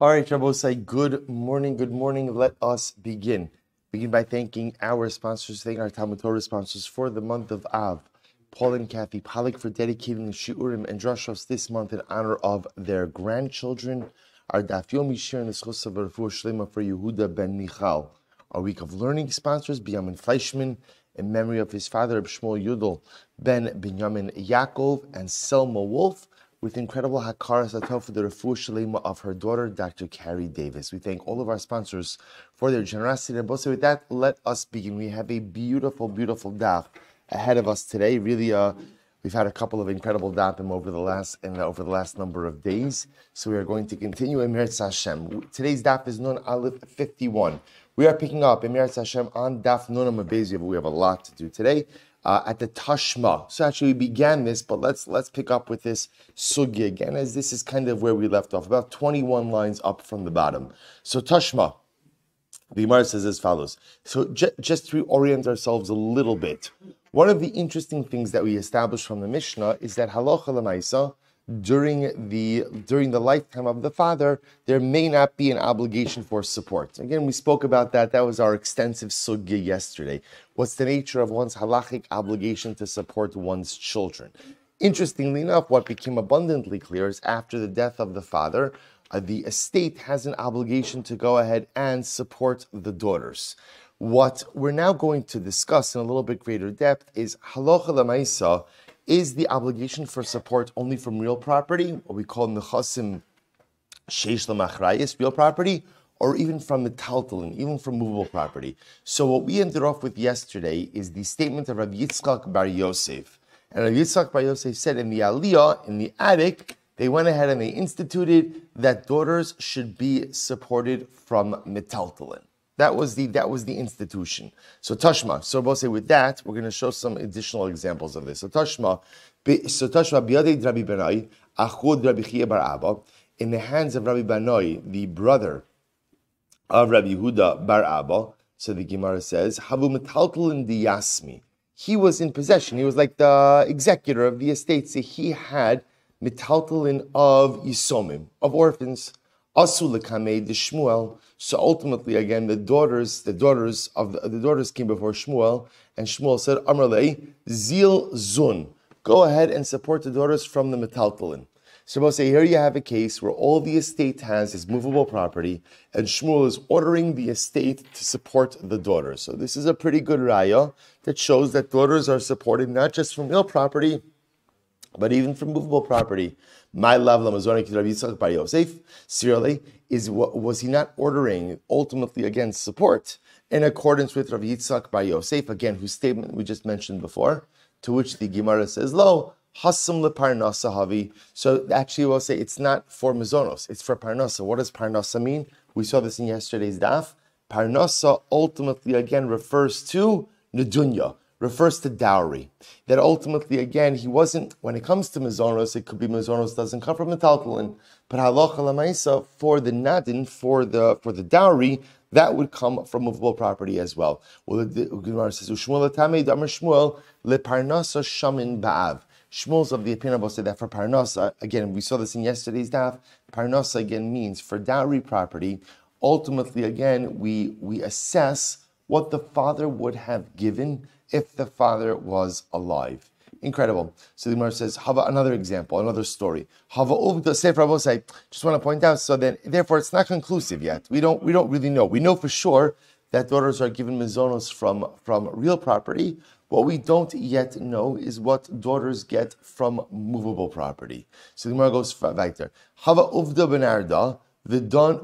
All right, Shabbos, good morning, good morning. Let us begin. Begin by thanking our sponsors, thanking our Talmud Torah sponsors for the month of Av, Paul and Kathy Pollack for dedicating the Shiurim and Drashos this month in honor of their grandchildren. Our Daf Yomi sharing the Schos of Refuah Shlema for Yehuda ben Michal. Our week of learning sponsors, Binyamin Fleischman, in memory of his father, Shmuel Yudel ben Binyamin Yaakov, and Selma Wolf, with incredible Hakaras Atov for the Refuah Shlema of her daughter, Dr. Carrie Davis. We thank all of our sponsors for their generosity. And with that, let us begin. We have a beautiful, beautiful daf ahead of us today. Really, we've had a couple of incredible dafim over the last number of days. So we are going to continue in Meretz Hashem. Today's daf is Nun Aleph 51. We are picking up in Meretz Hashem on daf Nun Amabezia, but we have a lot to do today. At the Tashma. So actually we began this, but let's pick up with this sugya again, as this is kind of where we left off, about 21 lines up from the bottom. So Tashma, the Gemara says as follows. So just to reorient ourselves a little bit, one of the interesting things that we established from the Mishnah is that halacha l'maisa, during the lifetime of the father, there may not be an obligation for support. Again, we spoke about that. That was our extensive sugya yesterday. What's the nature of one's halachic obligation to support one's children? Interestingly enough, what became abundantly clear is after the death of the father, the estate has an obligation to go ahead and support the daughters. What we're now going to discuss in a little bit greater depth is halacha l'maisa. Is the obligation for support only from real property, what we call nechasim sheish l'machrayis, real property, or even from metaltalin, even from movable property? So what we ended off with yesterday is the statement of Rabbi Yitzchak Bar Yosef. And Rabbi Yitzchak Bar Yosef said in the Aliyah, in the attic, they went ahead and they instituted that daughters should be supported from metaltalin. That was the institution. So Tashma. So we'll say with that, we're going to show some additional examples of this. So Tashma biyadei Rabbi Banai, achud Rabbi Chia bar Abba, in the hands of Rabbi Banai, the brother of Rabbi Yehuda bar Abba. So the Gemara says, Havu metaltalin diyasmi. He was in possession. He was like the executor of the estate. So he had metaltalin of yisomim, of orphans. Asul lekamei de Shmuel. So ultimately, again, the daughters came before Shmuel, and Shmuel said, Amrlei zil zun. Go ahead and support the daughters from the metaltalin. So we'll say here you have a case where all the estate has is movable property, and Shmuel is ordering the estate to support the daughters. So this is a pretty good raya that shows that daughters are supported not just from real property, but even from movable property. My love, Rabbi Yitzchak Bar Yosef, serially, was he not ordering ultimately against support in accordance with Rabbi Yitzchak Bar Yosef, again, whose statement we just mentioned before, to which the Gemara says, Lo, hasam leparnasa havi. So actually we'll say it's not for mezonos, it's for parnasa. What does parnasa mean? We saw this in yesterday's daf. Parnasa ultimately again refers to nedunya, refers to dowry. That ultimately, again, he wasn't, when it comes to mezonos, it could be mezonos doesn't come from metaltalin, but halacha l'maisa, for the nadin, for the dowry, that would come from movable property as well. Well, the Gemara says, Shmuel l'tamei damar Shmuel leparnasa shamin ba'av. Shmuel's of the opinion about that for parnasa, again, we saw this in yesterday's daf, parnasa again means for dowry property. Ultimately, again, we assess what the father would have given if the father was alive. Incredible. So the Gemara says, Hava, another example, another story. Hava uvda sefer Rabosai. Just want to point out, so then, therefore, it's not conclusive yet. We don't really know. We know for sure that daughters are given mezonos from real property. What we don't yet know is what daughters get from movable property. So the Gemara goes weiter. Hava uvda ben Arda. Vidun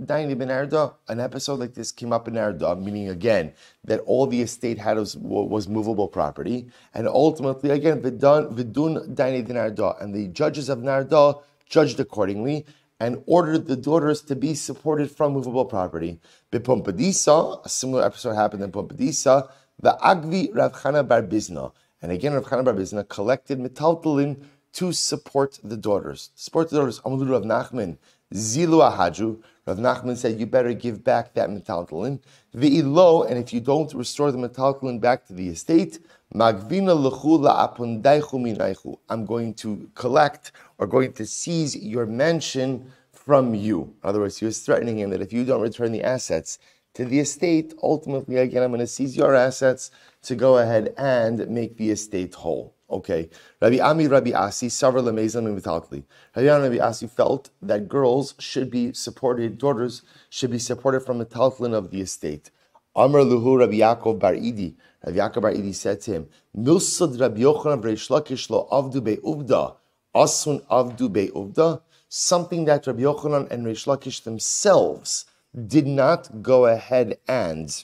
Daini ben Arda, an episode like this came up in Arda, meaning again that all the estate had was movable property, and ultimately again Vidun Daini ben Arda, and the judges of Narda judged accordingly and ordered the daughters to be supported from movable property. Bepompadisa, a similar episode happened in Pompadisa. The Agvi Rav Chana bar Bizna, and again Rav Chana bar Bizna collected metaltalin to support the daughters. Amru Rav Nachman, Zilu Ahadru. Rav Nachman said, you better give back that metaltalin. Ve'ilo, and if you don't restore the metaltalin back to the estate, Magvina lechu la'apundaichu minaichu. I'm going to collect or going to seize your mansion from you. In other words, he was threatening him that if you don't return the assets to the estate, ultimately, again, I'm going to seize your assets to go ahead and make the estate whole. Okay. Rabbi Ami, Rabbi Asi, Savar Lemezan Mitaltli. Rabbi Ami, Rabbi Asi felt that girls should be supported, daughters should be supported from the metaltlin of the estate. Amar Luhu Rabbi Yaakov Bar Idi. Rabbi Yaakov Bar Idi said to him, Milsad Rabbi Yochanan Reish Lakish lo avdu be'uvda, asun avdu be'uvda. Something that Rabbi Yochanan and Reish Lakish themselves did not go ahead and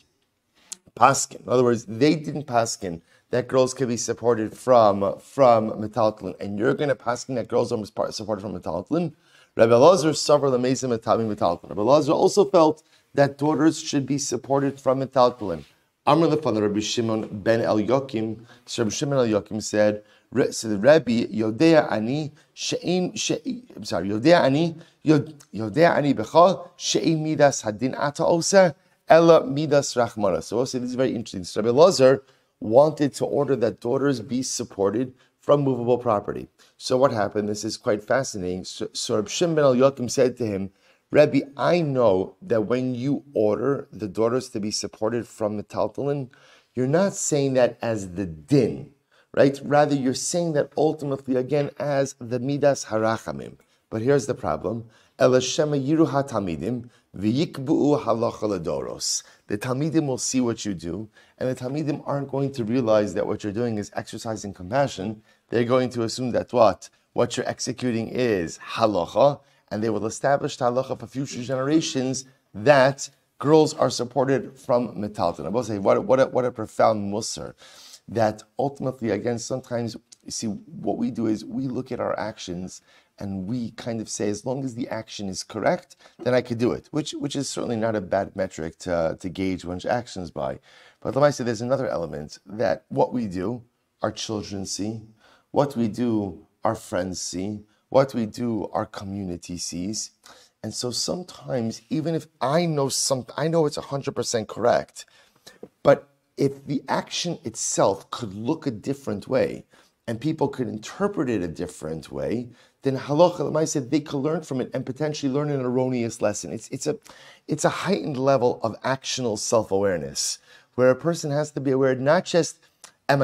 paskin. In other words, they didn't paskin that girls can be supported from metaltlin, and you're going to paskin that girls are supported from metaltlin. Rabbi Elazar suffered the mezim metaltlin. Rabbi Elazar also felt that daughters should be supported from metaltlin. Amr the Rabbi Shimon ben Yokim. So Rabbi Shimon Yokim said, so the Rabbi Yodea ani Yodea ani becha she'im midas hadin ata osa ella midas rachmana. So also this is very interesting. So Rabbi Elazar wanted to order that daughters be supported from movable property. So what happened? This is quite fascinating. So Rabbi Shimon ben Yokim said to him, Rabbi, I know that when you order the daughters to be supported from metaltalin, you're not saying that as the din, right? Rather, you're saying that ultimately, again, as the midas harachamim. But here's the problem. Elashema yiru ha-talmidim v'yikbu'u halacha ledoros. The talmidim will see what you do, and the talmidim aren't going to realize that what you're doing is exercising compassion. They're going to assume that what you're executing is halacha, and they will establish halacha for future generations that girls are supported from metalton. I will say, what a profound musar. That ultimately, again, sometimes, you see, what we do is we look at our actions and we kind of say, as long as the action is correct, then I could do it, which is certainly not a bad metric to gauge one's actions by. But let me say, there's another element that what we do, our children see, what we do, our friends see, what we do, our community sees. And so sometimes, even if I know it's 100% correct, but if the action itself could look a different way and people could interpret it a different way, then halacha l'may said they could learn from it and potentially learn an erroneous lesson. It's a heightened level of actional self-awareness where a person has to be aware not just am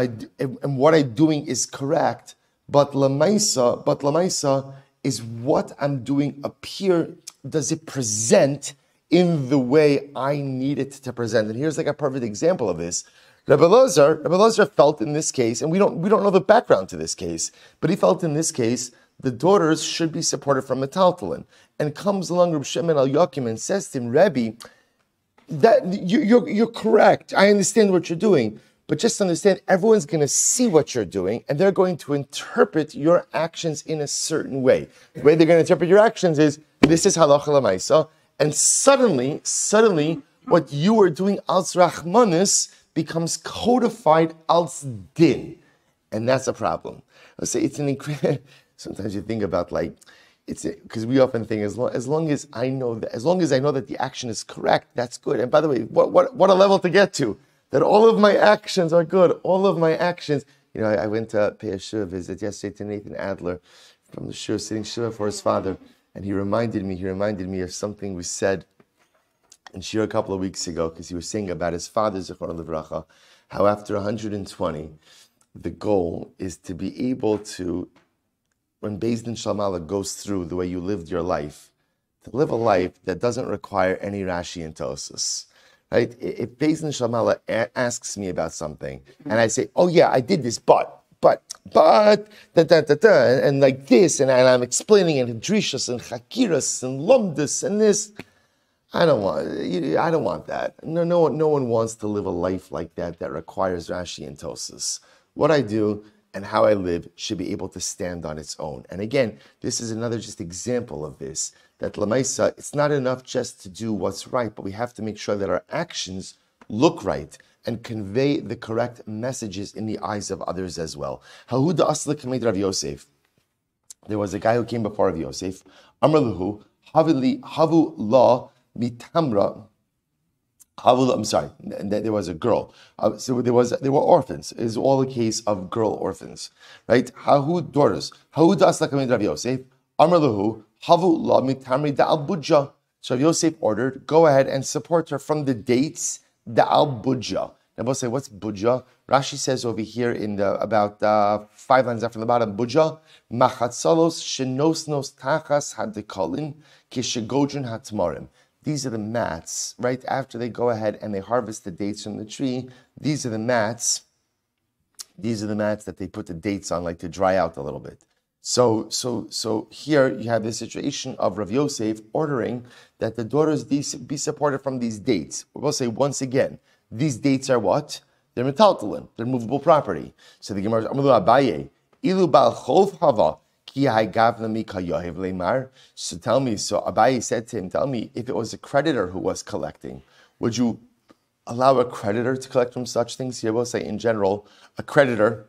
what I'm doing is correct, but lamaisa is what I'm doing appear, does it present in the way I need it to present? And here's like a perfect example of this. Rabbi Elazar felt in this case, and we don't know the background to this case, but he felt in this case the daughters should be supported from metaltalin. And comes along Rabbi Shimon Yokim and says to him, Rabbi, that you're correct. I understand what you're doing. But just understand, everyone's going to see what you're doing, and they're going to interpret your actions in a certain way. The way they're going to interpret your actions is, this is halacha l'maisa, and suddenly, what you are doing als rachmanis becomes codified als din. And that's a problem. Let's say it's an incredible, sometimes you think about because we often think as long as I know that the action is correct, that's good. And by the way, what a level to get to. That all of my actions are good. All of my actions. I went to pay a shul visit yesterday to Nathan Adler from the shul, sitting shul for his father, and he reminded me of something we said in shul a couple of weeks ago, because he was saying about his father, Zichron Livracha, how after 120, the goal is to be able to, when Beis Din Shalmala goes through the way you lived your life, to live a life that doesn't require any Rashi and Tosas. Right? If Beis Din Shalmala asks me about something, and I say, "Oh yeah, I did this, but and like this," and I'm explaining and drishas and chakiras and lomdus and this, I don't want that. No one wants to live a life like that requires Rashi and Tosas. What I do and how I live should be able to stand on its own. And again, this is another just example of this. That Lamaisa, it's not enough just to do what's right, but we have to make sure that our actions look right and convey the correct messages in the eyes of others as well. Hahuda asla kamid Rav Yosef. There was a guy who came before Rav Yosef. Amar Lahu, havu la mitamra. I'm sorry. There was a girl. So there were orphans. It was all a case of girl orphans, right? Hahu daughters. Hahu das lakamin Rav Yosef. Amar Lahu, havu la mitamri da al budja. So Rav Yosef ordered, go ahead and support her from the dates da al budja. Now we'll say, what's budja? Rashi says over here in the about 5 lines after the bottom, budja machatzalos shenosnos tachas hadekolin kishegodrin hatmarim. These are the mats, right after they go ahead and they harvest the dates from the tree. These are the mats. These are the mats that they put the dates on, like to dry out a little bit. So here you have the situation of Rav Yosef ordering that the daughters be supported from these dates. We'll say once again, these dates are what? They're metaltalin. They're movable property. So the Gemara, Amalu Abaye, ilu bal chov hava. So tell me, so Abaye said to him, tell me, if it was a creditor who was collecting, would you allow a creditor to collect from such things? Here we'll say in general, a creditor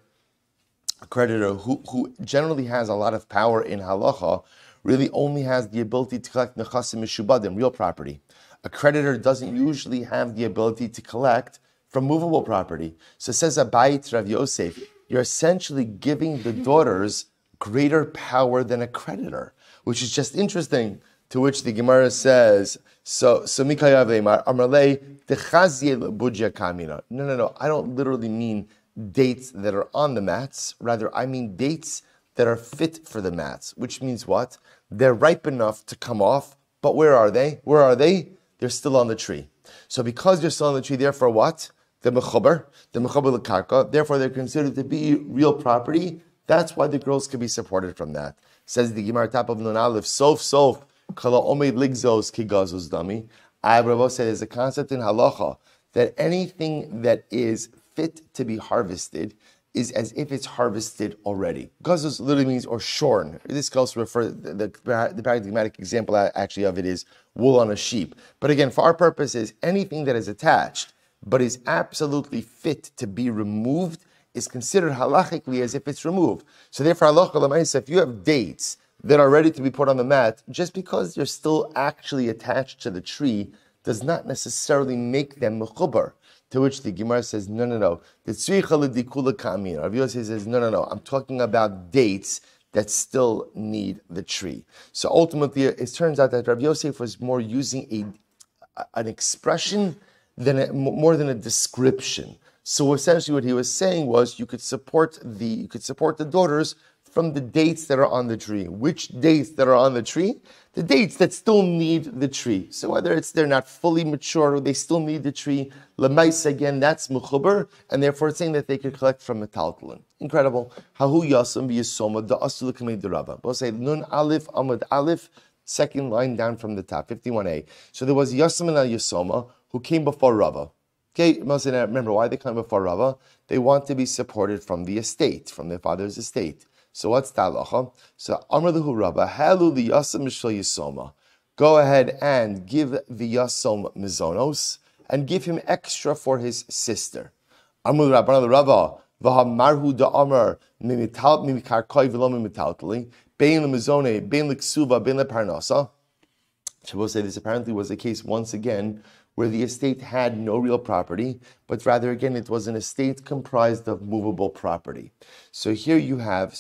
who generally has a lot of power in halacha, really only has the ability to collect nechasim mishubadim, real property. A creditor doesn't usually have the ability to collect from movable property. So says Abaye to Rav Yosef, you're essentially giving the daughters greater power than a creditor, which is just interesting. To which the Gemara says, No, I don't literally mean dates that are on the mats. Rather, I mean dates that are fit for the mats, which means what? They're ripe enough to come off, but where are they? They're still on the tree. So because they're still on the tree, therefore what? The mechuber l'karka, therefore they're considered to be real property. That's why the girls can be supported from that. Says the Gemara top of Nun Aleph, sof kala omeid ligzos kigazos dami. Rabbi said there's a concept in halacha that anything that is fit to be harvested is as if it's harvested already. Gazos literally means or shorn. This can also refer, the paradigmatic example actually of it is wool on a sheep. But again, for our purposes, anything that is attached but is absolutely fit to be removed is considered halachically as if it's removed. So therefore, halacha l'maisa, if you have dates that are ready to be put on the mat, just because they're still actually attached to the tree, does not necessarily make them mechubar. To which the Gemara says, no. The tzricha l'dikula ka'amina. Rav Yosef says, no. I'm talking about dates that still need the tree. So ultimately, it turns out that Rav Yosef was more using an expression more than a description. So essentially what he was saying was you could support the daughters from the dates that are on the tree. Which dates that are on the tree? The dates that still need the tree. So whether they're not fully mature or they still need the tree, Lamais again, that's mechuber, and therefore it's saying that they could collect from metaltalin. Incredible. Hahu yasam v'yasoma da'asul kamei derava. We'll say Nun Aleph Amud Aleph, second line down from the top, 51a. So there was Yasam and Yasoma who came before Rava. Okay, remember why they come before Rava? They want to be supported from the estate, from their father's estate. So what's the halacha? So Amar Lahu Rava, Halu the Yasam Mishal Yisoma. Go ahead and give the Yasom mizonos and give him extra for his sister. Amar Rabban Rava, Vahamarhu da Amar Mimikarkoi V'lo Mimitaltali, Bein Lemizone, Bein Leksuva, Bein Leparnasa. Shabbos say this apparently was the case once again where the estate had no real property, but rather again it was an estate comprised of movable property. So here you have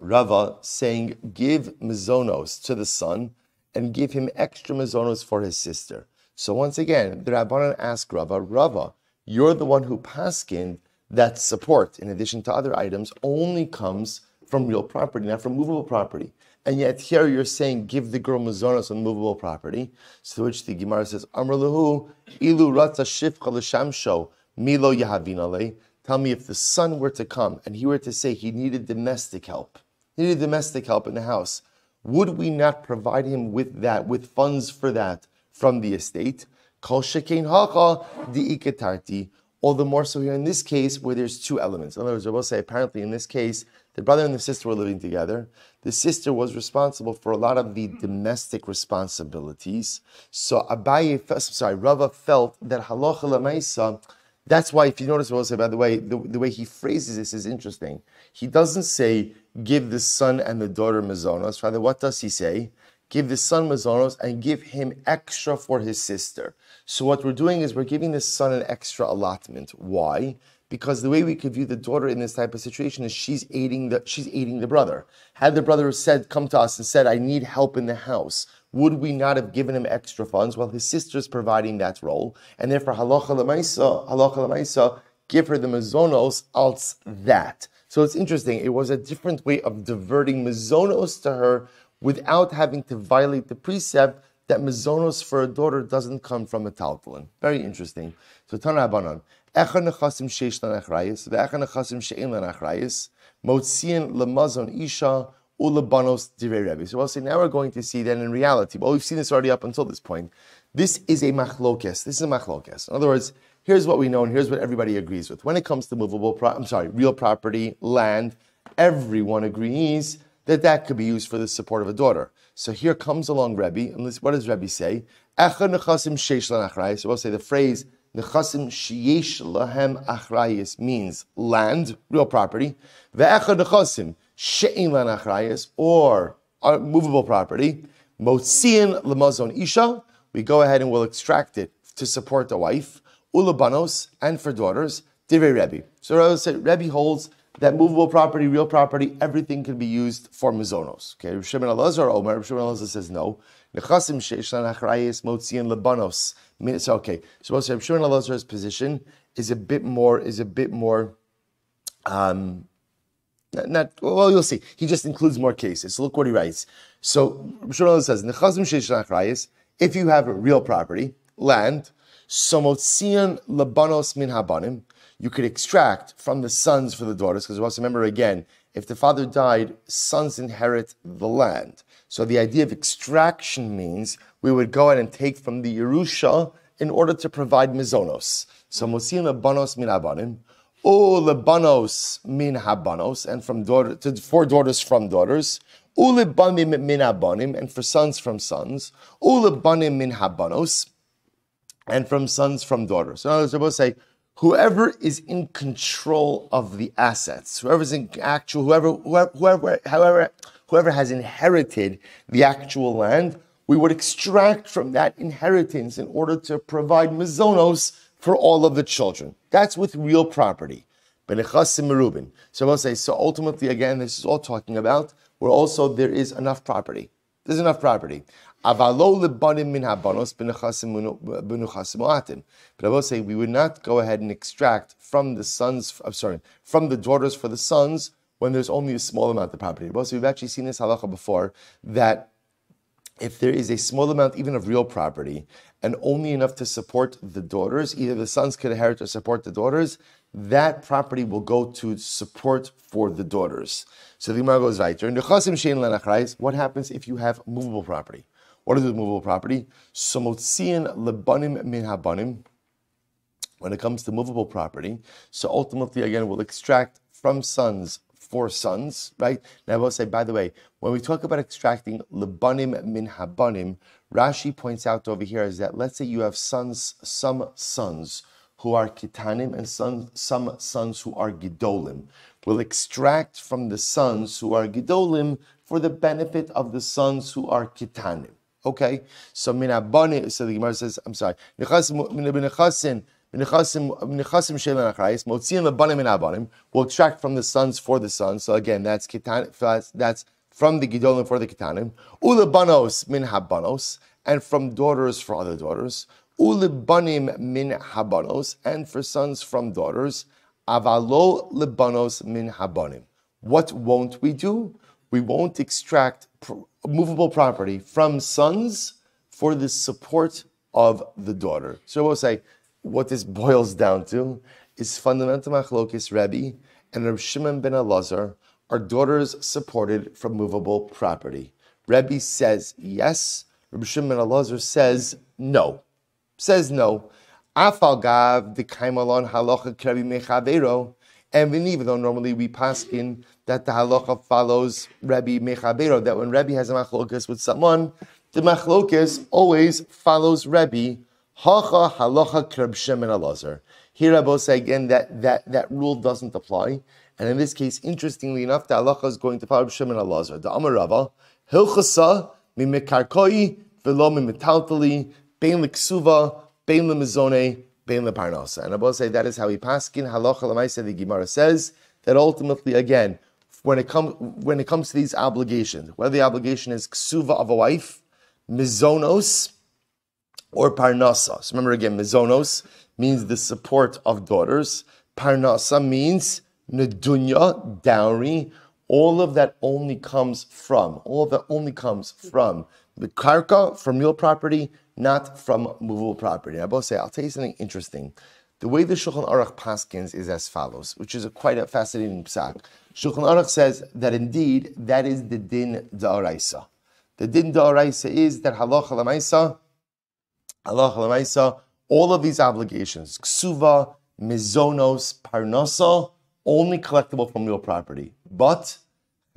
Rava saying, give mizonos to the son and give him extra mizonos for his sister. So once again, the Rabbanan ask Rava, you're the one who paskined that support, in addition to other items, only comes from real property, not from movable property. And yet here you're saying, give the girl mizonos on movable property. So which the Gemara says, Amr lehu, ilu ratza shifcha l'shamsho, milo yahavinale. Tell me, if the son were to come and he were to say he needed domestic help in the house, would we not provide him with funds for that from the estate? Kol shekein hacha di'iketarti. All the more so here in this case where there's two elements. In other words, I will say apparently in this case, the brother and the sister were living together. The sister was responsible for a lot of the domestic responsibilities. So Rava felt that halacha l'maisa. That's why, if you notice, I will say, by the way, the way he phrases this is interesting. He doesn't say, give the son and the daughter mazonos. Rather, what does he say? Give the son mazonos and give him extra for his sister. So what we're doing is we're giving the son an extra allotment. Why? Because the way we could view the daughter in this type of situation is she's aiding the brother. Had the brother come to us and said, I need help in the house, would we not have given him extra funds? Well, his sister's providing that role, and therefore halacha l'maisa, give her the mazonos als that. So it's interesting. It was a different way of diverting mazonos to her without having to violate the precept that mazonos for a daughter doesn't come from a taltalin. Very interesting. So Tana Abanon. Echa nechasim sheish lan achrayis, ve'echa nechasim she'en lan achrayis, motzien lemazon isha, ulebanos divrei Rebbe. So we'll say now we're going to see that in reality. Well, we've seen this already up until this point. This is a machlokes. This is a machlokes. In other words, here's what we know and here's what everybody agrees with. When it comes to real property, land, everyone agrees that could be used for the support of a daughter. So here comes along Rebbe, and what does Rebbe say? Echa nechasim sheish lan achrayis. So we'll say the phrase nechasim sheyesh lahem achrayis means land, real property. Ve'echa nechasim she'en lan achrayis, or movable property. Motziin lemazon isha. We go ahead and we'll extract it to support the wife. Ulabanos, and for daughters. Divrei Rebbe. So Rebbe holds that movable property, real property, everything can be used for mazonos. Okay, Rav Shimon Elazar Omer. Rav Shimon Elazar says no. Nechasim sheish lan achrayis motziin lebanos. So okay, so Rav Shimon Elazar's position is a bit more. Well, you'll see. He just includes more cases. So look what he writes. So Rav Shimon Elazar says nechasim sheish lan achrayis. If you have a real property, land, so motziin lebanos min habanim. You could extract from the sons for the daughters, because also remember again, if the father died, sons inherit the land. So the idea of extraction means we would go ahead and take from the Yerusha in order to provide mizonos. So mosin lebanos min habanim, o lebanos min habanos, and from for daughters from daughters, u lebanim min habanim, and for sons from sons, u lebanim min habanos, and from sons from daughters. So in other words, we're both say, whoever is in control of the assets, whoever has inherited the actual land, we would extract from that inheritance in order to provide mazonos for all of the children. That's with real property. So we'll say, so ultimately, again, this is all talking about where also there is enough property. There's enough property. But I will say we would not go ahead and extract from the daughters for the sons when there's only a small amount of property. So we've actually seen this halacha before, that if there is a small amount even of real property and only enough to support the daughters, either the sons could inherit or support the daughters, that property will go to support for the daughters. So the Gemara goes right. What happens if you have movable property? What is movable property? Somotziin lebanim min habanim. When it comes to movable property, so ultimately again we'll extract from sons for sons, right? Now I will say, by the way, when we talk about extracting lebanim min habanim, Rashi points out over here is that let's say you have some sons who are kitanim and some sons who are gidolim. We'll extract from the sons who are gidolim for the benefit of the sons who are kitanim. Okay, so min habanim. So the Gemara says, I'm sorry, we'll extract from the sons for the sons. So again, that's kitanim. That's from the gidolim for the kitanim. Ulebanos min habanos, and from daughters for other daughters. Ulebanim min habanos, and for sons from daughters. Avalo lebanos min habanim. What won't we do? We won't extract movable property from sons for the support of the daughter. So we'll say what this boils down to is fundamental machlokes Rebbe and Reb Shimon ben Elazar. Are daughters supported from movable property? Rebbe says yes. Reb Shimon ben Elazar says no. Afal gav de kaimalon halacha krebi mechavero. And even though normally we paskin that the halacha follows Rebbe mechavero, that when Rebbe has a machlokas with someone, the machlokas always follows Rebbe. Hacha halacha kreb Shimon Elazar. Here I will say again that rule doesn't apply, And in this case, interestingly enough, the halacha is going to follow Shimon Elazar. The Amar Rava, Hilchasa mimekarkoi v'lo mimetaltali bein l'ksuva bein l'mizone bein l'parnasa. And I will say that is how he paskin halacha l'maisa. The Gemara says that ultimately, again, when it comes to these obligations, whether the obligation is ksuva of a wife, mizonos, or parnasa. So remember again, mizonos means the support of daughters. Parnasa means nedunya, dowry. All of that only comes from the karka, from real property, not from movable property. And I both say, I'll tell you something interesting. The way the Shulchan Aruch paskins is as follows, which is quite a fascinating psak. Shulchan Aruch says that indeed that is the din da'araisa. The din da'araisa is that halacha l'maisa, all of these obligations, ksuva, mizonos, parnasa, only collectible from real property. But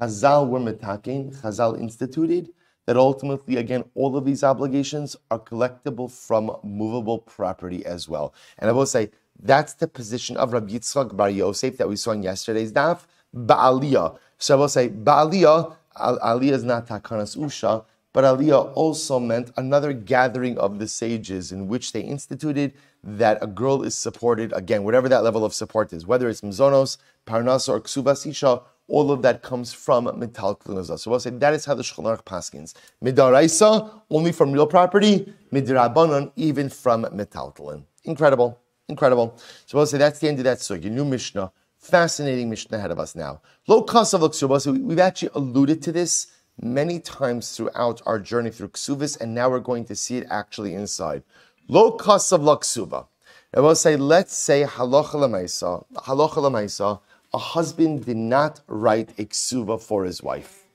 Chazal were metakin, Chazal instituted that ultimately, again, all of these obligations are collectible from movable property as well. And I will say, that's the position of Rabbi Yitzchak Bar Yosef that we saw in yesterday's daf, Ba'aliyah. So I will say, Ba'aliyah, Aliyah is not Takanas Usha, but Aliyah also meant another gathering of the sages in which they instituted that a girl is supported, again, whatever that level of support is, whether it's Mzonos, Parnasa, or Ksubas Isha, all of that comes from Mital Klunazah. So we'll say that is how the Shulchan Aruch paskins. Midaraisa, only from real property, Midrabanan, even from Metaltalin. Incredible. So we'll say that's the end of that sugi. New Mishnah. Fascinating Mishnah ahead of us now. Lo kasav l'ksuvah. So we've actually alluded to this many times throughout our journey through Kesuvos, and now we're going to see it actually inside. Lo kasav l'ksuvah. I will say, let's say halacha l'maisa, a husband did not write a ksuva for his wife.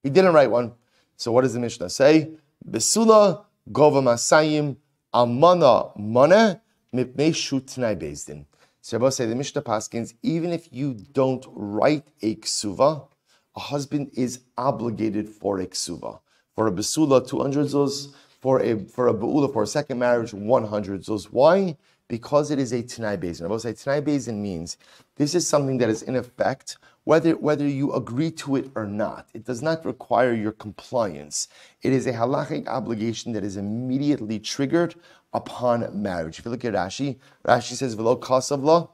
He didn't write one. So what does the Mishnah say? Besula gova masayim amana mana mipnei shutnai bezdin. So I will say the Mishnah paskins, even if you don't write a ksuva, a husband is obligated for a ksuva. For a besula, 200 zuz. For a be'ula, for a second marriage, 100 zuz. Why? Because it is a Tanai Bezin. I will say Tanai Bezin means this is something that is in effect, whether you agree to it or not. It does not require your compliance. It is a halachic obligation that is immediately triggered upon marriage. If you look at Rashi says, V'lo kasav la,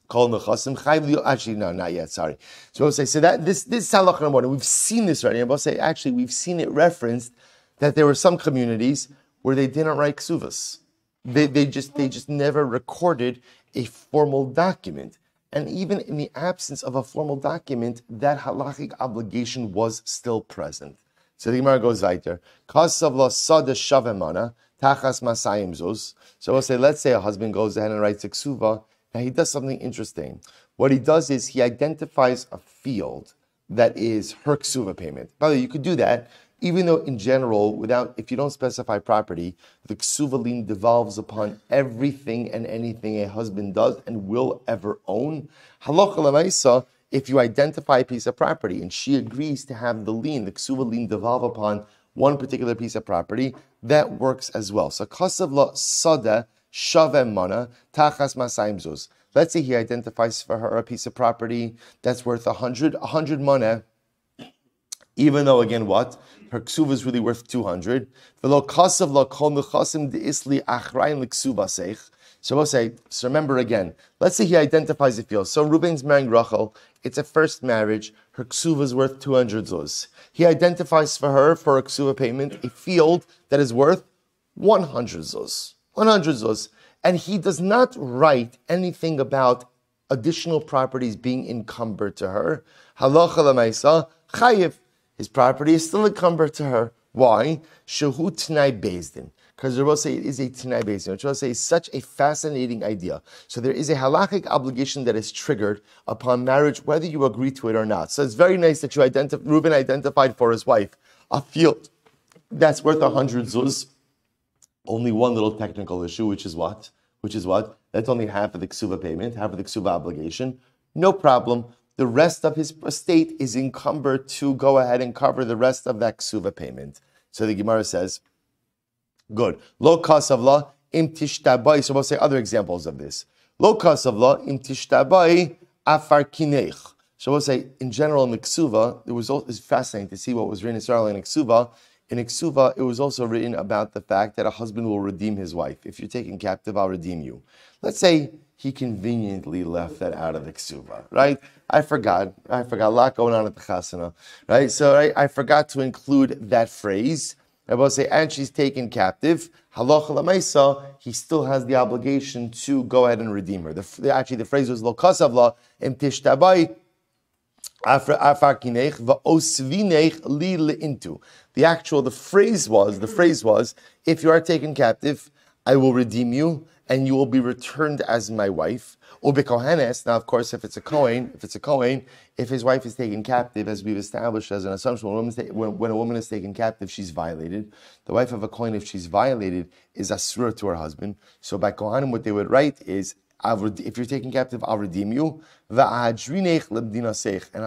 kol nechasim chayv. Actually, no, not yet, sorry. So I will say, so that this is halacha number one. We've seen this already. I will say, actually, we've seen it referenced that there were some communities where they didn't write ksuvas. They just never recorded a formal document. And even in the absence of a formal document, that halachic obligation was still present. So the Gemara goes weiter. Kasav la sada shavemana tachas masayim zuz. So we'll say, let's say a husband goes ahead and writes a ksuva. Now he does something interesting. What he does is he identifies a field that is her ksuva payment. By the way, you could do that. Even though in general, if you don't specify property, the ksuva lien devolves upon everything and anything a husband does and will ever own. Halacha l'maisa, if you identify a piece of property and she agrees to have the lien, the ksuva lien devolve upon one particular piece of property, that works as well. So kasav la sada shavem mana tachas masayim zuz. Let's say he identifies for her a piece of property that's worth 100 maneh, even though, again, what? Her ksuva is really worth 200. So we'll say, so remember again, let's say he identifies a field. So Reuben's marrying Rachel. It's a first marriage. Her ksuva is worth 200 zuz. He identifies for her, for a ksuva payment, a field that is worth 100 zuz. 100 zuz. And he does not write anything about additional properties being encumbered to her. Halacha l'maisa, chayiv. His property is still encumbered to her. Why? Shehu T'nai Bezdin. Because the Rebbe say it is a T'nai Bezdin, which will say is such a fascinating idea. So there is a halachic obligation that is triggered upon marriage, whether you agree to it or not. So it's very nice that Reuben identified for his wife a field that's worth 100 zuz. Only one little technical issue, which is what? That's only half of the ksuba payment, half of the ksuba obligation. No problem. The rest of his estate is encumbered to go ahead and cover the rest of that ksuva payment. So the Gemara says, good. Lo kasav im tishtabai. So we'll say other examples of this. Lo kasav im tishtabai afar kinech. Shabbos say, in general, in the Kesuva, it's fascinating to see what was written in the Kesuva. In Kesuvos, it was also written about the fact that a husband will redeem his wife. If you're taken captive, I'll redeem you. Let's say he conveniently left that out of the Kesuva, right? I forgot. A lot going on at the Chasana, right? So I forgot to include that phrase. I will say, and she's taken captive. Halacha l'maisa, he still has the obligation to go ahead and redeem her. Actually, the phrase was lo kasav la im tishtabai. The phrase was, if you are taken captive, I will redeem you, and you will be returned as my wife. Now, of course, if it's a Kohen, if his wife is taken captive, as we've established as an assumption, when a woman is taken captive, she's violated. The wife of a Kohen, if she's violated, is asura to her husband. So by Kohanim, what they would write is, if you're taken captive, I'll redeem you, and I'll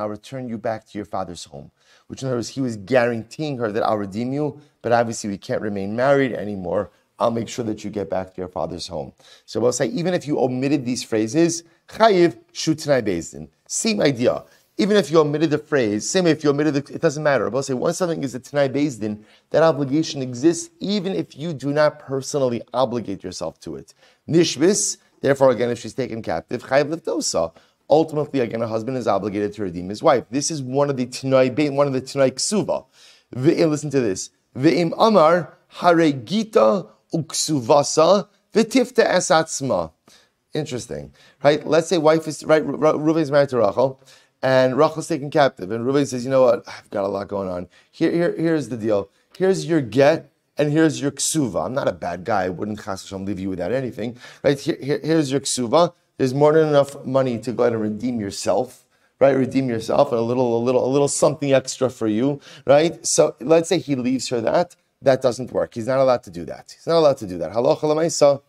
return you back to your father's home. Which in other words, he was guaranteeing her that I'll redeem you, but obviously we can't remain married anymore. I'll make sure that you get back to your father's home. So we'll say, even if you omitted these phrases, chayiv shutnai bezdin. Same idea. Even if you omitted the phrase, same way if you omitted it doesn't matter. We'll say, once something is a Tanai Bezdin, that obligation exists even if you do not personally obligate yourself to it. Nishbis, therefore, again, if she's taken captive, chayiv liftosa. Ultimately, again, a husband is obligated to redeem his wife. This is one of the Tanai Kesuva. Listen to this. Ve'im amar haregita uksuvasa v'tifta esatzma. Interesting, right? Let's say wife is right. Reuven is married to Rachel, and Rachel is taken captive. And Reuven says, "You know what? I've got a lot going on. Here's the deal. Here's your get, and here's your ksuva. I'm not a bad guy. I wouldn't chas v'shalom leave you without anything, right? Here's your ksuva. There's more than enough money to go ahead and redeem yourself." Right, redeem yourself, and a little something extra for you, right? So let's say he leaves her that doesn't work. He's not allowed to do that. Halacha l'maisa,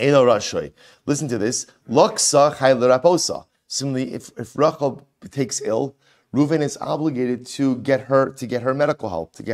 eino rashoy. Listen to this. Loksa chay l'raposa. Similarly, if Rachel takes ill, Reuven is obligated to get her medical help, to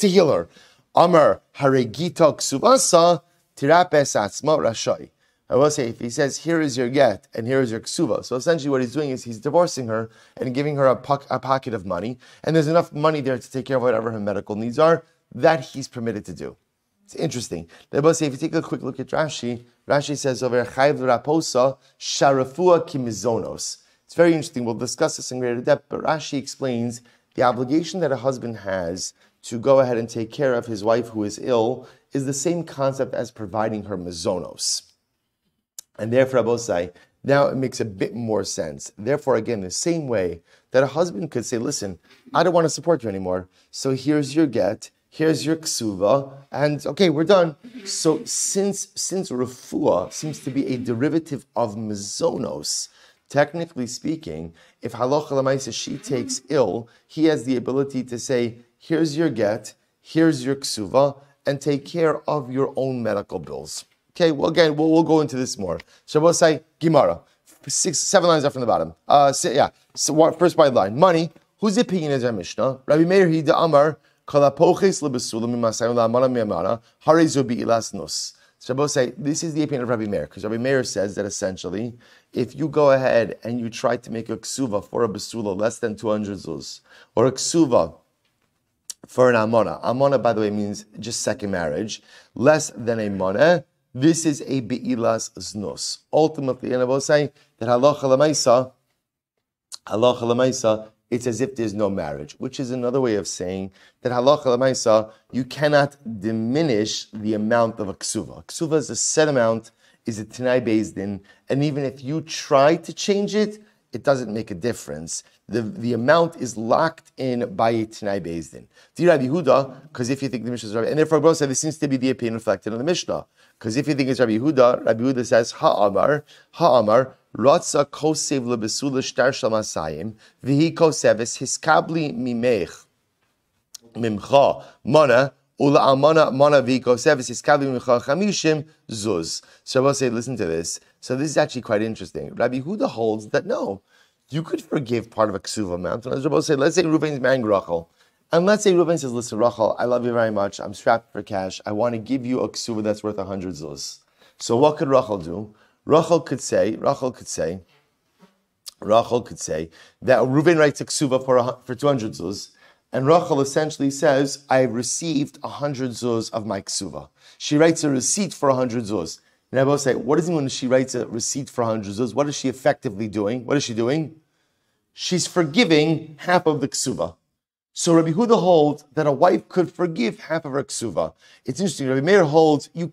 heal her. Amar haregita ksuvasa tirapes atzma rashoy. I will say, if he says, here is your get, and here is your ksuva. So essentially what he's doing is he's divorcing her and giving her a pocket of money, and there's enough money there to take care of whatever her medical needs are, that he's permitted to do. It's interesting. I will say, if you take a quick look at Rashi says over chayv raposa sharafua kimizonos. It's very interesting. We'll discuss this in greater depth, but Rashi explains the obligation that a husband has to go ahead and take care of his wife who is ill is the same concept as providing her mizonos. And therefore, Abosai, now it makes a bit more sense. Therefore, again, the same way that a husband could say, listen, I don't want to support you anymore, so here's your get, here's your ksuva, and okay, we're done. So since refuah seems to be a derivative of mizonos, technically speaking, if halacha l'maisa she takes ill, he has the ability to say, here's your get, here's your ksuva, and take care of your own medical bills. Okay, well, again, we'll go into this more. So we'll say Gemara, 7 lines up from the bottom. So first white line, money. Whose opinion is our Mishnah? Rabbi Meir Hida Amar Kalapoches lebesulam mimasayim la'amana mi'amana harezu bi'ilas nus. So we'll say this is the opinion of Rabbi Meir, because Rabbi Meir says that essentially, if you go ahead and you try to make a ksuva for a besula less than 200 zuz, or a ksuva for an amana. Amana, by the way, means just second marriage, less than a moneh. This is a be'ilas znus. Ultimately, and I will say that halacha l'maisa, it's as if there's no marriage, which is another way of saying that halacha l'maisa, you cannot diminish the amount of a ksuva. Ksuva is a set amount, is a Tanai Bezdin, and even if you try to change it, it doesn't make a difference. The amount is locked in by a Tanai Bezdin. To Rabbi Yehuda, because if you think the Mishnah is Rabbi, and therefore both say this seems to be the opinion reflected in the Mishnah. Because if you think it's Rabbi Yehuda says, Ha'amar, Ratza kosev lebesula shtar shamasayim, v'hi koseves hiskabli mimcha mana, ula amana mana v'hi koseves hiskabli mimcha chamishim zuz. So I will say, listen to this. So this is actually quite interesting. Rabbi Yehuda holds that no, you could forgive part of a ksuva amount. And as Rabbi say, let's say Reuven is marrying Rachel. And let's say Reuven says, listen, Rachel, I love you very much. I'm strapped for cash. I want to give you a ksuva that's worth 100 zuz. So what could Rachel do? Rachel could say that Reuven writes a ksuva for 200 zuz, and Rachel essentially says, I received 100 zuz of my ksuva. She writes a receipt for 100 zuz. And I both say, what does it mean when she writes a receipt for 100 zuz? What is she effectively doing? What is she doing? She's forgiving half of the ksuva. So Rabbi Huda holds that a wife could forgive half of her ksuva. It's interesting. Rabbi Meir holds a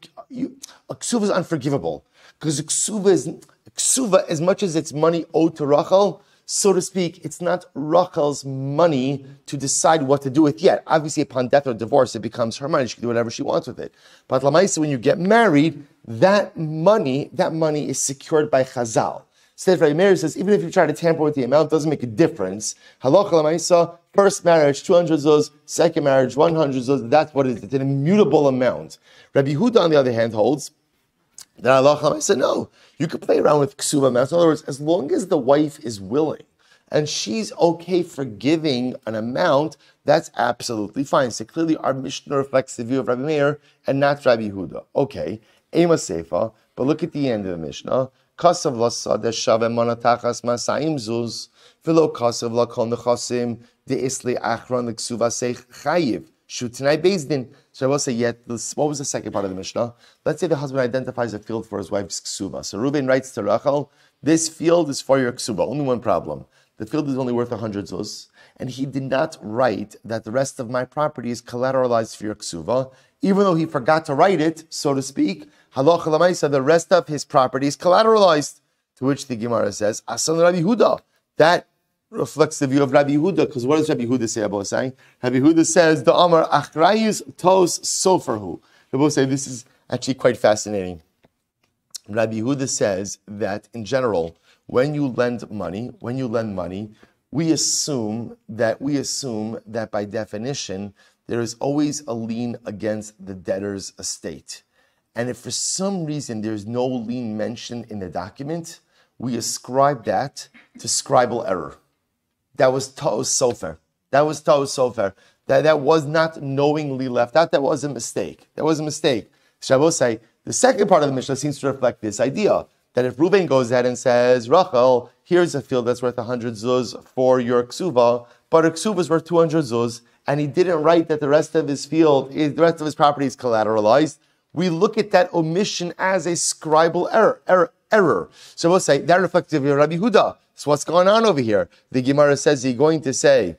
ksuva is unforgivable because ksuva, as much as it's money owed to Rachel, so to speak, it's not Rachel's money to decide what to do with yet. Obviously, upon death or divorce, it becomes her money. She can do whatever she wants with it. But Lamaisa, when you get married, that money is secured by Chazal. Instead, Rabbi Meir says, even if you try to tamper with the amount, it doesn't make a difference. Halacha Lamaisa, first marriage, 200 zuz, second marriage, 100 zuz, that's what it is. It's an immutable amount. Rabbi Huda, on the other hand, holds that halacha Lamaisa, no, you could play around with ksuva amounts. In other words, as long as the wife is willing and she's okay forgiving an amount, that's absolutely fine. So clearly our Mishnah reflects the view of Rabbi Meir and not Rabbi Huda. Okay, Ema Seifa, but look at the end of the Mishnah. Kasav lasa deshave manatachas masayim zuz, v'lo kasav lakol nechasim de'isli achron l'ksuva seich chayiv. Shutinai Bezdin. So I will say, what was the second part of the Mishnah? Let's say the husband identifies a field for his wife's ksuva. So Reuben writes to Rachel, this field is for your ksuva. Only one problem. The field is only worth 100 zuz. And he did not write that the rest of my property is collateralized for your ksuva. Even though he forgot to write it, so to speak, halacha l'maisa, the rest of his property is collateralized. To which the Gemara says, Asan Rabbi Huda. That reflects the view of Rabbi Huda, because what does Rabbi Huda say about saying? Rabbi Huda says, the Amar Achrayus Tos Soferhu. Rabbi say this is actually quite fascinating. Rabbi Huda says that in general, when you lend money, we assume that by definition, there is always a lien against the debtor's estate. And if for some reason there's no lien mentioned in the document, we ascribe that to scribal error. That was Ta'os Sofer. That was not knowingly left out. That was a mistake. Shabbos say, the second part of the Mishnah seems to reflect this idea, that if Reuven goes ahead and says, Rachel, here's a field that's worth 100 zuz for your ksuva, but her ksuva is worth 200 zuz, and he didn't write that the rest of his property is collateralized, we look at that omission as a scribal error. So we'll say, that reflects the view of Rabbi Huda. So what's going on over here? The Gemara says he's going to say,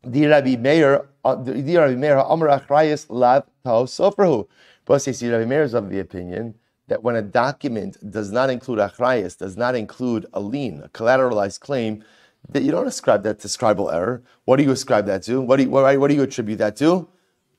Di Rabbi Meir, Amar Achrayus Lav Tao Sofrahu. But see, Rabbi Meir is of the opinion that when a document does not include Achrayus, does not include a lien, a collateralized claim, that you don't ascribe that to scribal error. What do you ascribe that to? What do you attribute that to?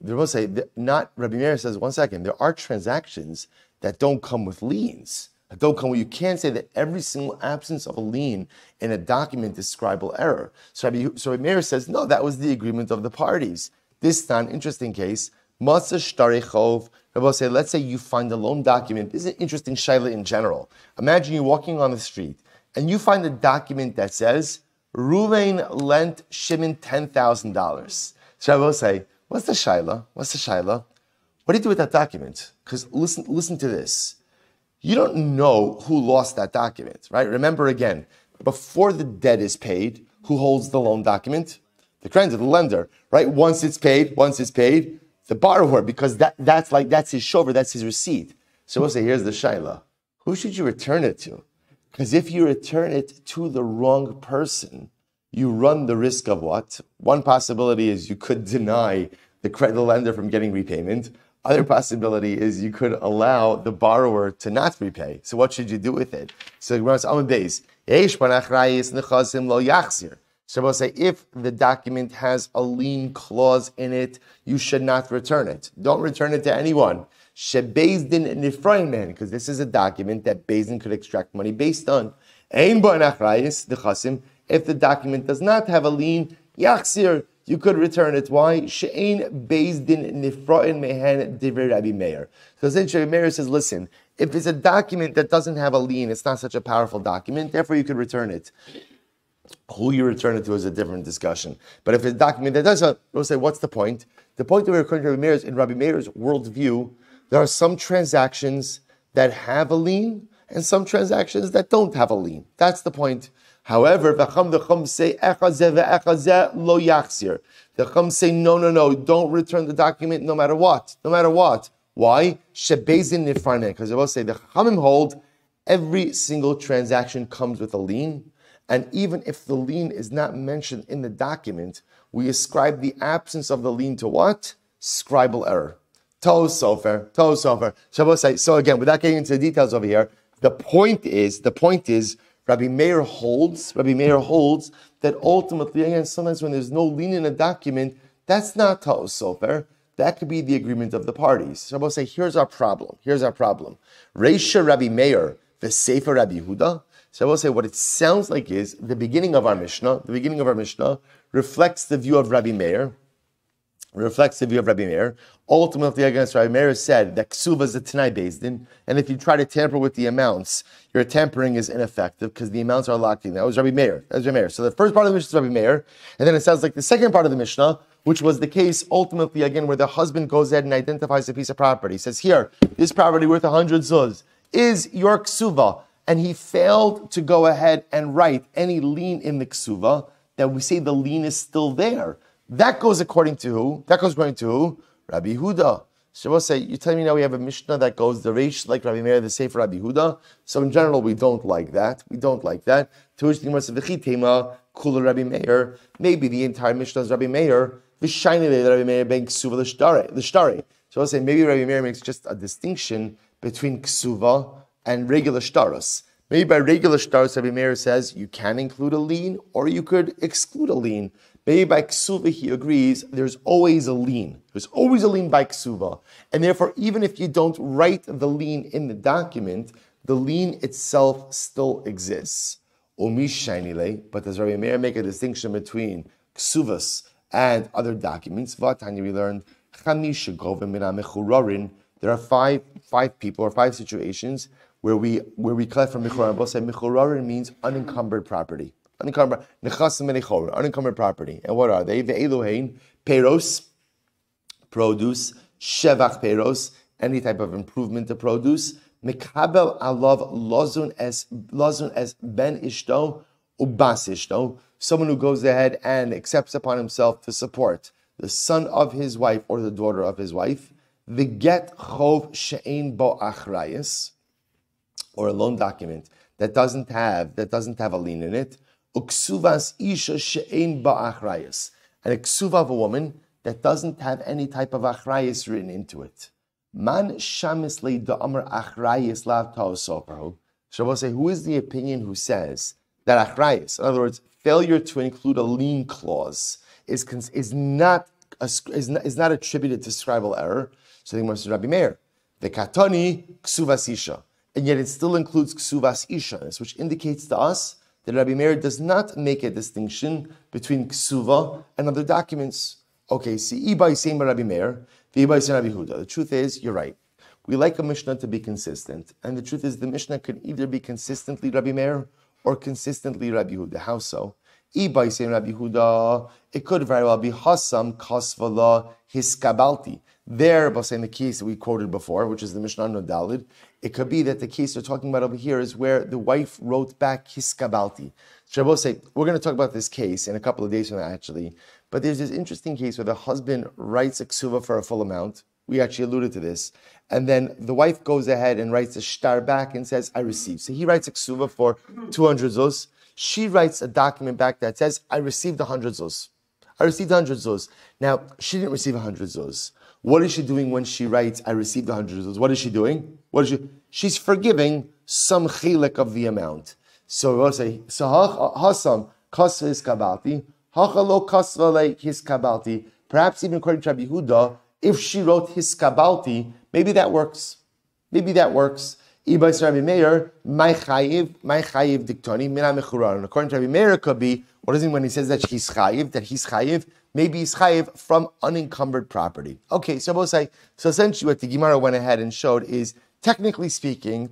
They will say, Rabbi Meir says, one second, there are transactions that don't come with liens. You can't say that every single absence of a lien in a document is scribal error. So Rabbi Meir says, no, that was the agreement of the parties. This is an interesting case. Matza shtari chov. Rabbi say, let's say you find a loan document. This is an interesting shaila in general. Imagine you're walking on the street and you find a document that says, Reuven lent Shimon $10,000. So Rabbi say, what's the shaila? What do you do with that document? Because listen to this. You don't know who lost that document, right? Remember again, before the debt is paid, who holds the loan document? The creditor, the lender, right? Once it's paid, the borrower, because that's his shover, that's his receipt. So we'll say, here's the shaila. Who should you return it to? Because if you return it to the wrong person, you run the risk of what? One possibility is you could deny the lender from getting repayment. Other possibility is you could allow the borrower to not repay. So what should you do with it? So we're on base. So we'll say if the document has a lien clause in it, you should not return it. Don't return it to anyone. Because this is a document that Beis Din could extract money based on. If the document does not have a lien, yachzir, you could return it. Why? She'ein Beis Din nifra'in mehen divrei Rabbi Meir. So essentially, Rabbi Meir says, listen, if it's a document that doesn't have a lien, it's not such a powerful document, therefore you could return it. Who you return it to is a different discussion. But if it's a document that does, we'll say, what's the point? The point that we're according to Rabbi Meir is, in Rabbi Meir's worldview, there are some transactions that have a lien, and some transactions that don't have a lien. That's the point. However, the Chum say lo yachzir. The Chum say no, don't return the document no matter what. Why? Shebezin nifrane. Because they will say the Chumim hold every single transaction comes with a lien, and even if the lien is not mentioned in the document, we ascribe the absence of the lien to what? Scribal error. Toh sofer. Shabbos say. So again, without getting into the details over here, the point is, Rabbi Meir holds that ultimately, again, sometimes when there's no lien in a document, that's not toh sofer. That could be the agreement of the parties. Shabbos say, here's our problem. Reisha Rabbi Meir, the Sefer Rabbi Yehuda. So I will say what it sounds like is the beginning of our Mishnah reflects the view of Rabbi Meir. Ultimately, against Rabbi Meir said that Kesuvos is a Tanai Bezdin, and if you try to tamper with the amounts, your tampering is ineffective because the amounts are locked in. That was Rabbi Meir. So the first part of the Mishnah is Rabbi Meir, and then it sounds like the second part of the Mishnah, which was the case ultimately again where the husband goes ahead and identifies a piece of property. He says, here, this property worth 100 zuz is your Kesuva, and he failed to go ahead and write any lien in the Kesuva, that we say the lien is still there. That goes according to who? Rabbi Yehuda. So we'll say, you tell me now we have a Mishnah that goes the Reish like Rabbi Meir, the Sefer Rabbi Yehuda. So in general, we don't like that. Rabbi Meir. Maybe the entire Mishnah is Rabbi Meir. Rabbi Meir being Kesuva l'shtare. So I'll say maybe Rabbi Meir makes just a distinction between Kesuva and regular shtaros. Maybe by regular shtaros, Rabbi Meir says you can include a lien or you could exclude a lien. Maybe by Kesuva he agrees there's always a lien. There's always a lien by Kesuva. And therefore, even if you don't write the lien in the document, the lien itself still exists. But does Rabbi Meir make a distinction between Kesuvos and other documents? Vatanya, we learned, there are five people or five situations where we collect from Mechurorin. Both say Mechurorin means unencumbered property. Unencumbered property. And what are they? Ve'eluhein, peros, produce, shevach peros, any type of improvement to produce. Mekabel alav lozun as ben ishto ubas ishto, someone who goes ahead and accepts upon himself to support the son of his wife or the daughter of his wife. The get chov she'ein bo achrayis, or a loan document that doesn't have a lien in it. Uksuvas isha she'ein bo achrayis, and a ksuva of a woman that doesn't have any type of achrayis written into it. Man shamis le da'amar achrayis lav ta'osopahu. Shabbos say, who is the opinion who says that achrayis, in other words, failure to include a lien clause, is not attributed to scribal error? So the Gemara says Rabbi Meir, the katani ksuvas isha, and yet it still includes ksuvas isha, which indicates to us that Rabbi Meir does not make a distinction between ksuva and other documents. Okay, see, ibay same Rabbi Meir, the ibay same Rabbi Yehuda. The truth is, you're right. We like a Mishnah to be consistent, and the truth is, the Mishnah could either be consistently Rabbi Meir or consistently Rabbi Yehuda. How so? Ibay same Rabbi Yehuda. It could very well be hasam kasvala hiskabalti. There, but in the case that we quoted before, which is the Mishnah no Dalid, it could be that the case they're talking about over here is where the wife wrote back hiskabalti. Shabbos say, we're going to talk about this case in a couple of days from now, actually. But there's this interesting case where the husband writes a ksuva for a full amount. We actually alluded to this. And then the wife goes ahead and writes a shtar back and says, I received. So he writes a ksuva for 200 zuz. She writes a document back that says, I received 100 zuz. I received 100 zuz. Now, she didn't receive 100 zuz. What is she doing when she writes, I received 100 zuz? What is she doing? She's forgiving some chilek of the amount. So we'll say, hasam kasva hiskabalti, hachalo kasva hiskabalti. Perhaps even according to Rabbi Yehuda, if she wrote hiskabalti, maybe that works. Ibay Rabbi Meir, my chayiv diktoni mina mechurorin. According to Rabbi Meir, it could be, what does it mean when he says that he's chayiv? Maybe he's chayiv from unencumbered property. Okay, so essentially what the Gemara went ahead and showed is, technically speaking,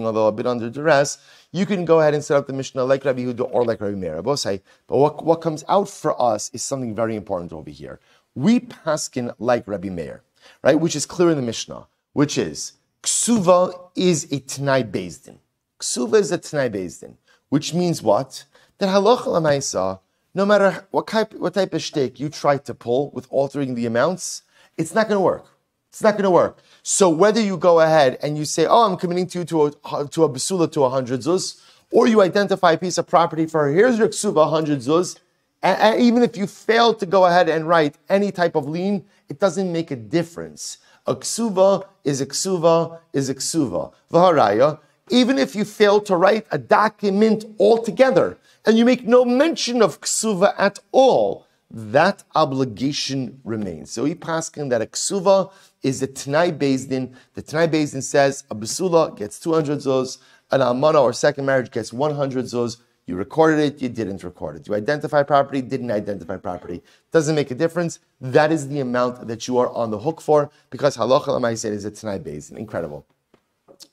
although a bit under duress, you can go ahead and set up the Mishnah like Rabbi Yehuda or like Rabbi Meir. But what comes out for us is something very important over here. We paskin like Rabbi Meir, right? Which is clear in the Mishnah, which is Ksuva is a T'nai Bezdin. Ksuva is a T'nai Bezdin, which means what? That halacha l'maisa, no matter what type of shtick you try to pull with altering the amounts, it's not going to work. It's not going to work. So whether you go ahead and you say, oh, I'm committing to a basula to 100 zuz, or you identify a piece of property for her, here's your ksuva, 100 zuz, and even if you fail to go ahead and write any type of lien, it doesn't make a difference. A ksuva is a ksuva is a ksuva. V'haraya, even if you fail to write a document altogether, and you make no mention of ksuva at all, that obligation remains. So he paskin that a ksuva is a T'nai Bezdin. The T'nai Bezdin says a basula gets 200 zuz, an almana or second marriage gets 100 zuz. You recorded it, you didn't record it. You identify property, didn't identify property. Doesn't make a difference. That is the amount that you are on the hook for, because halacha l'maaseh is a T'nai Bezdin. Incredible.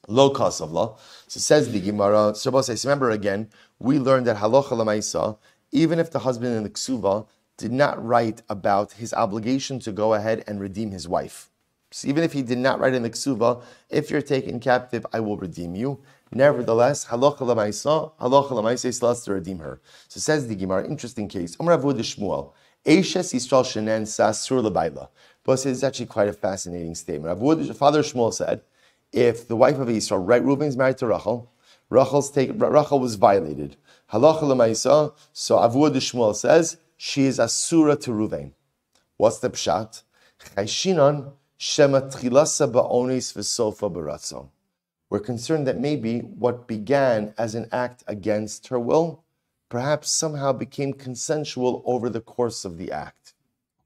Low cost of law. So says the Gemara. Shabbos, remember again, we learned that halacha l'maaseh, even if the husband in the ksuva did not write about his obligation to go ahead and redeem his wife. So even if he did not write in the ksuva, if you're taken captive, I will redeem you. Nevertheless, halacha l'maaseh still has to redeem her. So says the Gemara, interesting case. Amar Avu Shmuel, Eishes Yisrael Shenen Sasur L'Bayla. But it's actually quite a fascinating statement. Father Shmuel said, if the wife of Yisrael, right, Reuben is married to Rachel, Rachel was violated. Halacha l'maaseh, so Avu Shmuel says, she is asura to Reuven. What's the pshat? Chayshinan shema tchilasa ba'onis v'sofa b'ratzon. We're concerned that maybe what began as an act against her will, perhaps somehow became consensual over the course of the act.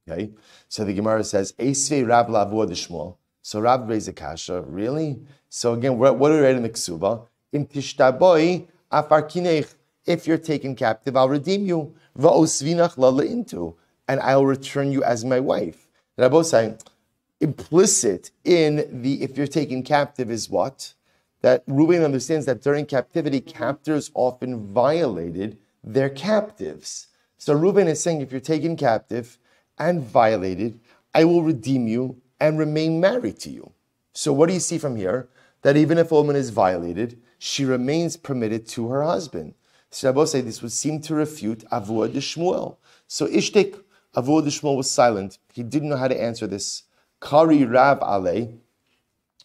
Okay? So the Gemara says, Eisvei Rab Lavu Shmuel. So Rab raised a kasha. Really? So again, what do we read in the Ksuba? Im tishtaboi afar kinech. If you're taken captive, I'll redeem you. Va'osvinach la'leintu, and I'll return you as my wife. Rabbi saying, implicit in the if you're taken captive is what? That Reuben understands that during captivity, captors often violated their captives. So Reuben is saying, if you're taken captive and violated, I will redeem you and remain married to you. So what do you see from here? That even if a woman is violated, she remains permitted to her husband. So Rabbi say this would seem to refute Avu Shmuel. So Ishtik, Avu Shmuel was silent. He didn't know how to answer this. Kari Rav Ale.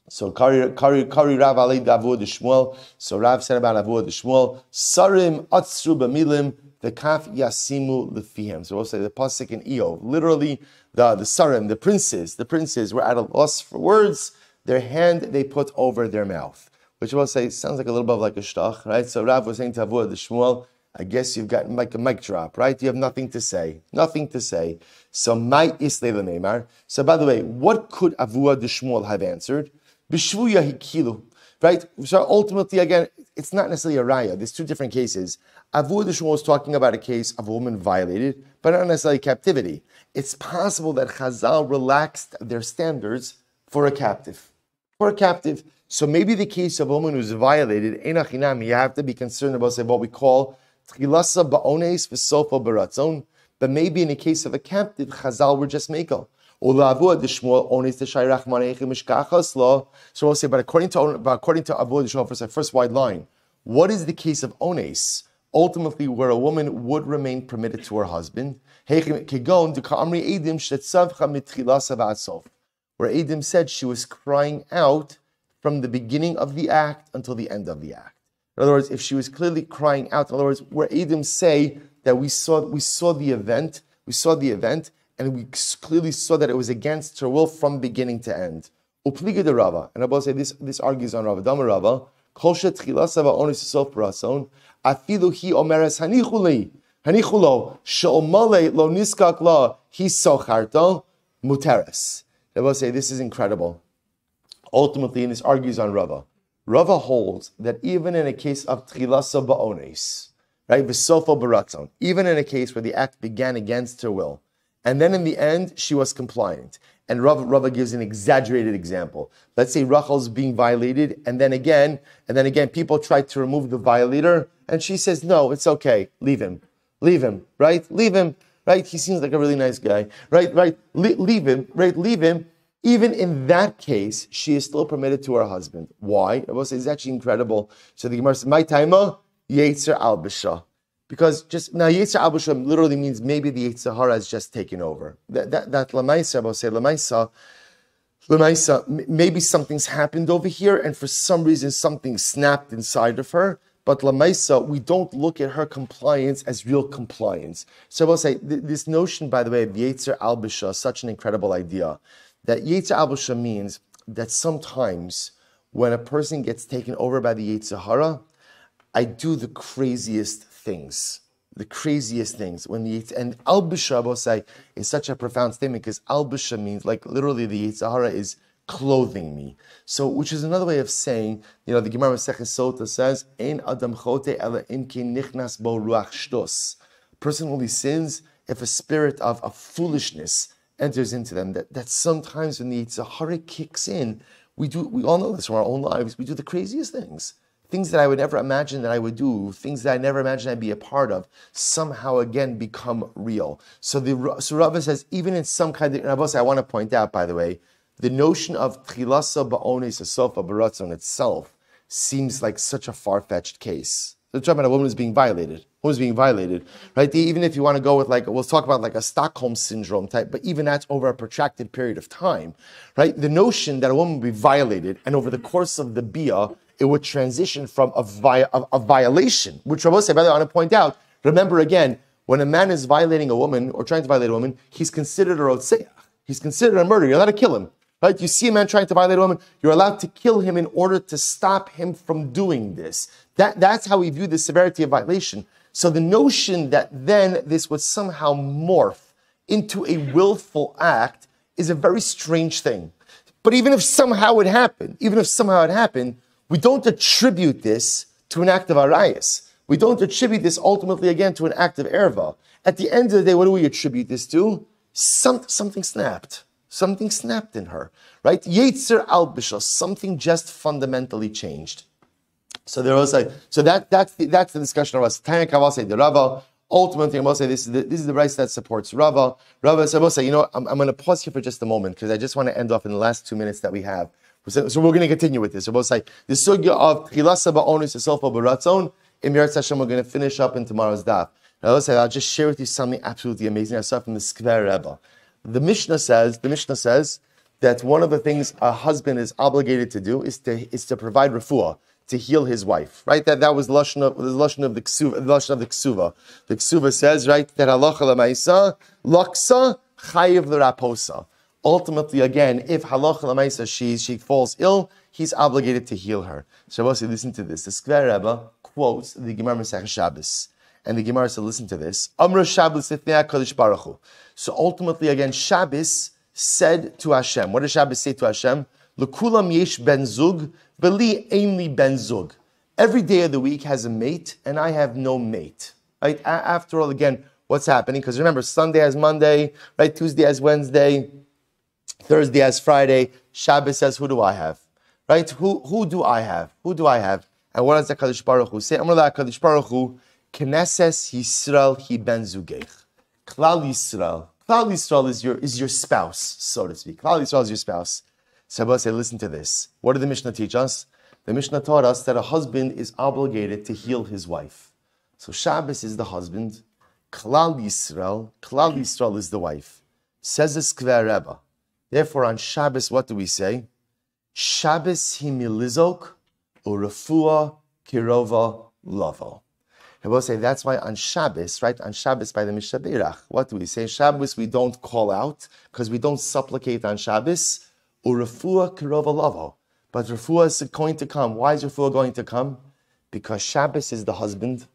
So Kari Rav Ale Avu Shmuel. So Rav said about Avu Shmuel, Sarim Atzru B'milim the Kaf Yasimu Lefihem. So we'll say the pasuk in Eov. Literally, the Sarim, the princes were at a loss for words. Their hand they put over their mouth. Which we'll say sounds like a little bit like a shtach, right? So Rav was saying to Avu Shmuel, I guess you've got like a mic drop, right? You have nothing to say. So my islay l'meimar. So by the way, what could Avu Shmuel have answered? B'shvuya hikilu, right? So ultimately, again, it's not necessarily a raya. There's two different cases. Avu Shmuel was talking about a case of a woman violated, but not necessarily captivity. It's possible that Chazal relaxed their standards for a captive. So maybe the case of a woman who's violated, you have to be concerned about say, what we call tchilasa ba'ones v'sofa b'ratzon. But maybe in the case of a captive, Chazal were just mekel. So we'll say, but according to Avu Shmuel, first wide line, what is the case of ones? Ultimately, where a woman would remain permitted to her husband, where Edim said she was crying out from the beginning of the act until the end of the act. In other words, if she was clearly crying out, in other words, where Edim say that we saw the event, and we clearly saw that it was against her will from beginning to end. Upliga Rava, and I will say this argues on Rava. Dama Rava, Kol she'tchilasa va'onis sof b'ratzon, afilu hi omeres hanichulo she'omale lo niskak la hi socharto muteres. I will say this is incredible. Ultimately, and this argues on Rava. Rava holds that even in a case of tchilasa ba'onis, right, v'sofo b'ratzon, even in a case where the act began against her will, and then in the end, she was compliant. And Rava gives an exaggerated example. Let's say Rachel's being violated, and then again, people try to remove the violator, and she says, no, it's okay, leave him, right? Leave him, right? He seems like a really nice guy, right? Leave him. even in that case, she is still permitted to her husband. Why? It's actually incredible. So the Gemara says, "My taima yetzer albisha," because just now yetzer albisha literally means maybe the yetzer hara has just taken over. That lamaisa, lamaisa, maybe something's happened over here, and for some reason something snapped inside of her. But lamaisa, we don't look at her compliance as real compliance. So I will say this notion, by the way, of yetzer albisha is such an incredible idea. That yetzer albisha means that sometimes when a person gets taken over by the yetzer hara, I do the craziest things. When and albisha, I will say, is such a profound statement because albisha means like literally the yetzer hara is clothing me. So, which is another way of saying, the Gemara Masechet Sota says, "Ein adam chote ela im ki nichnas bo ruach shtos." Person only sins if a spirit of foolishness enters into them. That sometimes when the yetzer hara kicks in, we all know this from our own lives. We do the craziest things that I would never imagine that I would do, things that I never imagined I'd be a part of, somehow again become real. So Rava says, even in some kind of, and I want to point out, by the way, the notion of tchilasa ba'onis asofa baratzon itself seems like such a far-fetched case. They're talking about a woman who's being violated. Right? Even if you want to go with we'll talk about a Stockholm syndrome type, but even that's over a protracted period of time, right? The notion that a woman would be violated, and over the course of the bia, it would transition from a violation, which Rabbi say, by the way, I want to point out, remember again, when a man is violating a woman, or trying to violate a woman, he's considered a rotzeach. He's considered a murderer. You're allowed to kill him. Right? You see a man trying to violate a woman, you're allowed to kill him in order to stop him from doing this. That's how we view the severity of violation. So the notion that then this would somehow morph into a willful act is a very strange thing. But even if somehow it happened, we don't attribute this to an act of arayas. We don't attribute this ultimately again to an act of erva. At the end of the day, what do we attribute this to? Something snapped. Something snapped in her, right? Yetzer albisha, something just fundamentally changed. So there was that's the discussion of us. Tanya Kaval say the Rava. Ultimately, I will say this is the rice that supports Rava. Rava said, I will say, I'm going to pause here for just a moment because I just want to end off in the last 2 minutes that we have. So we're going to continue with this. I will say the sugya of chilasa ba'onus yourself baratzon. In Mirat Hashem, we're going to finish up in tomorrow's daf. I will say I'll just share with you something absolutely amazing. I saw from the Skver Rebbe. The Mishnah says that one of the things a husband is obligated to do is to provide refuah, to heal his wife. Right? That was the lashon of the Kesuva. The Kesuva says, right, that halacha l'maisa laksa chayiv l'raposa. Ultimately, again, if halacha l'maisa she falls ill, he's obligated to heal her. Shabbos, listen to this. The Skver Rebbe quotes the Gemara Masechet Shabbos. And the Gemara said, listen to this. Amra Shabbos lifnei HaKadosh Baruch Hu. So ultimately, again, Shabbos said to Hashem, what does Shabbos say to Hashem? L'kulam yesh ben zug, v'li ainli ben zug. Every day of the week has a mate, and I have no mate. Right? After all, again, what's happening? Because remember, Sunday has Monday, right? Tuesday has Wednesday, Thursday has Friday. Shabbos says, who do I have? Right? Who do I have? And what does the HaKadosh Baruch Hu say? Amar HaKadosh Baruch Hu, Knesses Yisrael hi ben zugeich. Klal Yisrael is your spouse, so to speak. Klal Yisrael is your spouse. Sabbath say, listen to this. What did the Mishnah teach us? The Mishnah taught us that a husband is obligated to heal his wife. So Shabbos is the husband. Klal Yisrael is the wife. Says the Skver Rebbe. Therefore, on Shabbos, what do we say? Shabbos hi milizok urefua kirova lavo. I will say that's why on Shabbos, right? On Shabbos by the Mishnah Beirach, what do we say? Shabbos we don't call out because we don't supplicate on Shabbos. Urefua kirova lavo. But refuah is going to come. Why is refuah going to come? Because Shabbos is the husband,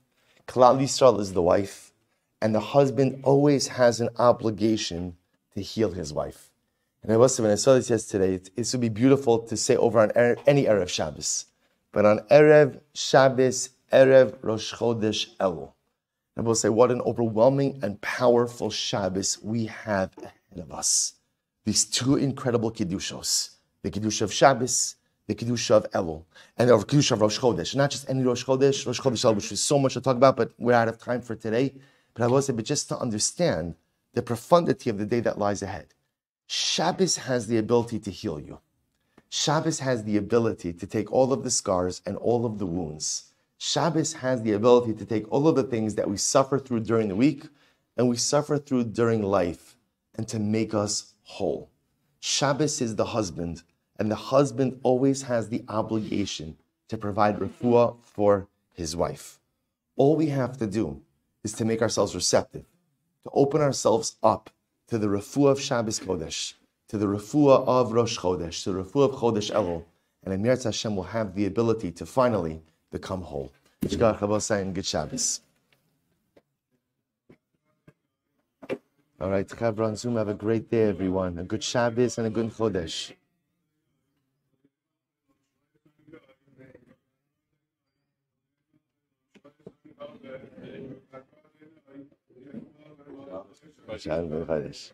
Klal Yisrael is the wife, and the husband always has an obligation to heal his wife. And I was when I saw this yesterday, it would be beautiful to say over on any Erev Shabbos. But on Erev Shabbos, Erev Rosh Chodesh Elul. And we'll say, what an overwhelming and powerful Shabbos we have ahead of us. These two incredible Kiddushos. The Kiddush of Shabbos, the Kiddush of Elul. And the Kiddush of Rosh Chodesh. Not just any Rosh Chodesh Elul, which is so much to talk about, but we're out of time for today. But I will say, but just to understand the profundity of the day that lies ahead. Shabbos has the ability to heal you. Shabbos has the ability to take all of the scars and all of the wounds. Shabbos has the ability to take all of the things that we suffer through during the week and we suffer through during life and to make us whole. Shabbos is the husband, and the husband always has the obligation to provide refuah for his wife. All we have to do is to make ourselves receptive, to open ourselves up to the refuah of Shabbos Kodesh, to the refuah of Rosh Chodesh, to the refuah of Chodesh Elul, and Emir Hashem will have the ability to finally become whole. Good Shabbos. All right, Chavra on Zoom, have a great day, everyone. A good Shabbos and a good Chodesh. Shabbos and Chodesh.